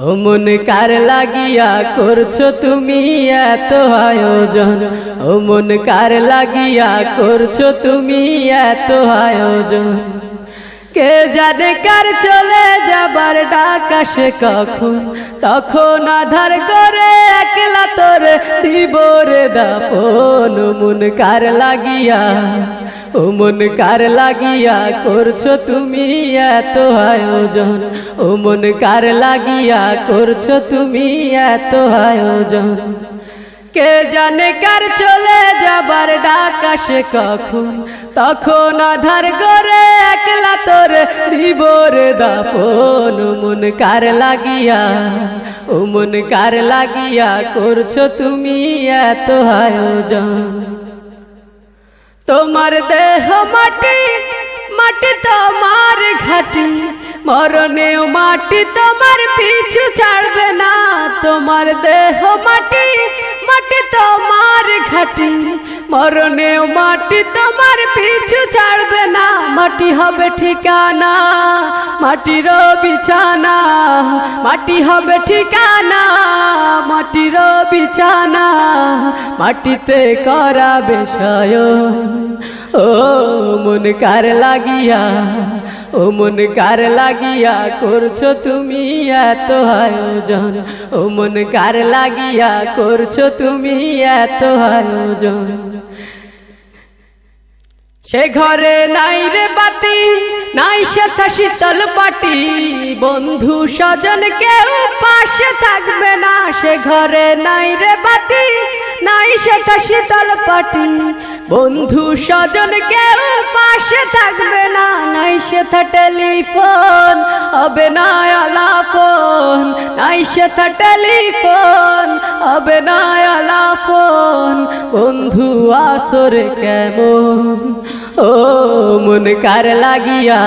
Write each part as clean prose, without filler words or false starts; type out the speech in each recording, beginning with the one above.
ও মন কার লাগিয়া করছো তুমি এত আয়োজন, ও মন কার লাগিয়া করছো তুমি এত আয়োজন। কে জানে কার চলে যাবার ডাক আসে কখন, তখন আধার করে একলা তোরে দিব রে দাফন। ও মন কার লাগিয়া, ও মন কার লাগিয়া করছো তুমি এত আয়োজন, ও মন কার লাগিয়া করছো তুমি এত আয়োজন। কে জানে কার চলে যাবার ডাক আসে কখন, তখন আধার করে একলা তোরে দিব রে দাফন। ও মন কার লাগিয়া, ও মন কার লাগিয়া করছো তুমি এত আয়োজন। তোমার দেহ মাটি, মাটি তোমার ঘাটি, মরণেও মাটি তোমার পিছু ছাড়বে না। তোমার দেহ মাটি, মাটি তোমার ঘাটি, মরণেও মাটি তোমার পিছু ছাড়বে না। মাটি হবে ঠিকানা, মাটির বিছানা, মাটি হবে ঠিকানা, মাটির বিছানা, মাটিতে করাবে শয়ন। ও মন কার লাগিয়া, ও মন কার লাগিয়া করছো তুমি এত আয়োজন, ও মন কার লাগিয়া করছো তুমি এত আয়োজন। সে ঘরে নাই রে বাতি, নাই সেথা শীতল পাটি, বন্ধু স্বজন কেউ পাশে থাকবে না। সে ঘরে নাই রে বাতি, নাই সেথা শীতল পাটি, বন্ধু স্বজন কেউ পাশে থাকবে না। নাই সেথা টেলিফোন হবে না আলাপন, নাই সেথা টেলিফোন হবে না আলাপন। বন্ধু আসরে কেমন, ও মন কার লাগিয়া,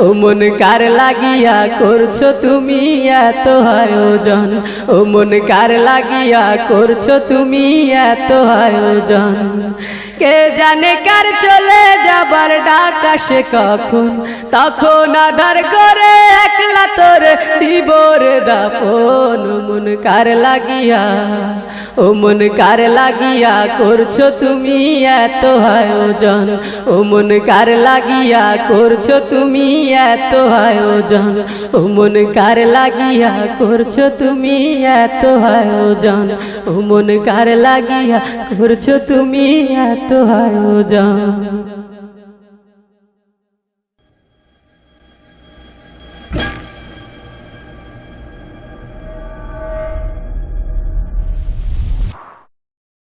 ও মন কার লাগিয়া করছো তুমি এত আয়োজন, ও মন কার লাগিয়া করছো তুমি এত আয়োজন। কে জানে কার চলে যাবার ডাক আসে কখন, তখন আধার করে একলা তোরে দিব রে দাফন। ও মন কার লাগিয়া, ও মন কার লাগিয়া করছো তুমি এত আয়োজন, ও মন কার লাগিয়া করছো তুমি এত আয়োজন, ও মন কার লাগিয়া করছো তুমি এত আয়োজন, ও মন কার লাগিয়া করছো তুমি এত আয়োজন।